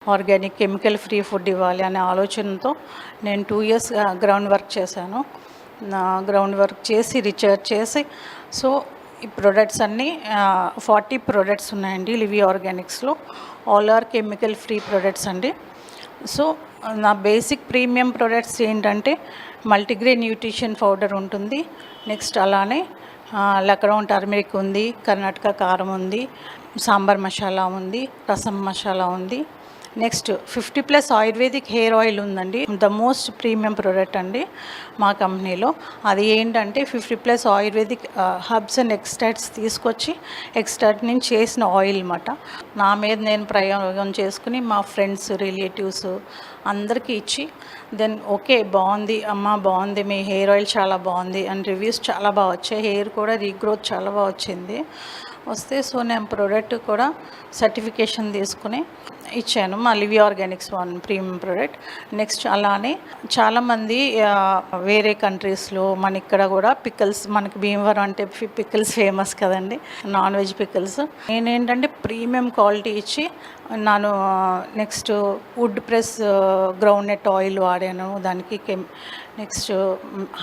Organic chemical free food ఇవ్వాలి అనే ఆలోచనతో నేను 2 ఇయర్స్ గ్రౌండ్ వర్క్ చేశాను. నా గ్రౌండ్ వర్క్ చేసి రీసెర్చ్ చేసి సో ఈ ప్రొడక్ట్స్ అన్నీ 40 ప్రొడక్ట్స్ ఉన్నాయండి లివి ఆర్గానిక్స్లో. All are chemical free products అండి. సో నా బేసిక్ ప్రీమియం ప్రొడక్ట్స్ ఏంటంటే మల్టీగ్రెయిన్ న్యూట్రిషన్ పౌడర్ ఉంటుంది. నెక్స్ట్ అలానే లక్నో టర్మరిక్ ఉంది, కర్ణాటక కారం ఉంది, సాంబార్ మసాలా ఉంది, రసం మసాలా ఉంది. నెక్స్ట్ 50+ ఆయుర్వేదిక్ హెయిర్ ఆయిల్ ఉందండి. ద మోస్ట్ ప్రీమియం ప్రోడక్ట్ అండి మా కంపెనీలో. అది ఏంటంటే 50+ ఆయుర్వేదిక్ హర్బ్స్ అండ్ ఎక్స్ట్రాక్ట్స్ తీసుకొచ్చి ఎక్స్ట్రాక్ట్ నుంచి చేసిన ఆయిల్ అన్నమాట. నా మీద నేను ప్రయోగం చేసుకుని మా ఫ్రెండ్స్ రిలేటివ్స్ అందరికీ ఇచ్చి దెన్ ఓకే బాగుంది అమ్మ, బాగుంది మీ హెయిర్ ఆయిల్ చాలా బాగుంది అని రివ్యూస్ చాలా బాగా వచ్చాయి. హెయిర్ కూడా రీగ్రోత్ చాలా బాగా వచ్చింది. వస్తే సో నేను ప్రోడక్ట్ కూడా సర్టిఫికేషన్ తీసుకుని ఇచ్చాను మా Levy Organics one premium product. Next అలానే చాలామంది వేరే కంట్రీస్లో మన ఇక్కడ కూడా పికల్స్, మనకి భీమవరం అంటే పికల్స్ ఫేమస్ కదండి, నాన్ వెజ్ పికల్స్. నేనేంటంటే ప్రీమియం క్వాలిటీ ఇచ్చి నేను next wood press groundnut oil వాడాను దానికి. నెక్స్ట్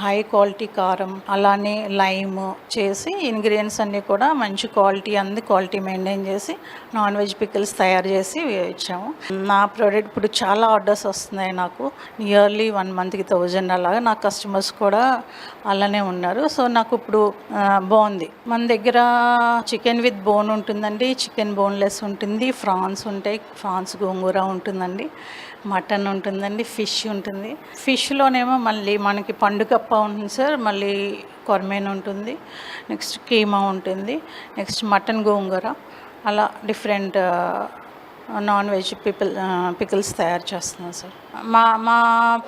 హై క్వాలిటీ కారం, అలానే లైమ్ చేసి ఇంగ్రీడియంట్స్ అన్నీ కూడా మంచి క్వాలిటీ క్వాలిటీ మెయింటైన్ చేసి నాన్ వెజ్ పికిల్స్ తయారు చేసి ఇచ్చాము. నా ప్రోడక్ట్ ఇప్పుడు చాలా ఆర్డర్స్ వస్తున్నాయి నాకు. నియర్లీ 1 మంత్కి 1000 అలాగా. నా కస్టమర్స్ కూడా అలానే ఉన్నారు. సో నాకు ఇప్పుడు బాగుంది. మన దగ్గర చికెన్ విత్ బోన్ ఉంటుందండి, చికెన్ బోన్లెస్ ఉంటుంది, ఫ్రాన్స్ ఉంటాయి, ఫ్రాన్స్ గోంగూర ఉంటుందండి, మటన్ ఉంటుందండి, ఫిష్ ఉంటుంది. ఫిష్లోనేమో మళ్ళీ మనకి పండుగప్ప ఉంటుంది సార్, మళ్ళీ కొర్మేన్ ఉంటుంది, నెక్స్ట్ కీమా ఉంటుంది, నెక్స్ట్ మటన్ గోంగూర, అలా డిఫరెంట్ నాన్ వెజ్ పికిల్స్ తయారు చేస్తున్నాం సార్. మా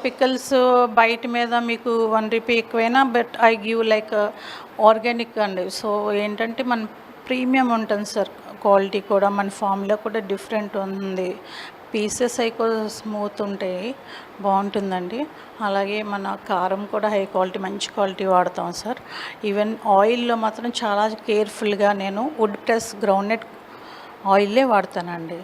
పికిల్స్ బయట మీద మీకు 1 రూపీ ఎక్కువైనా, but I give like organic అండి. సో ఏంటంటే మన ప్రీమియం ఉంటుంది సార్. క్వాలిటీ కూడా మన ఫామ్లో కూడా డిఫరెంట్ ఉంది. పీసెస్ ఎక్కువ స్మూత్ ఉంటాయి, బాగుంటుందండి. అలాగే మన కారం కూడా హై క్వాలిటీ, మంచి క్వాలిటీ వాడతాం సార్. ఈవెన్ ఆయిల్లో మాత్రం చాలా కేర్ఫుల్గా నేను వుడ్ ప్రెస్ గ్రౌండ్నట్ ఆయిలే వాడతానండి.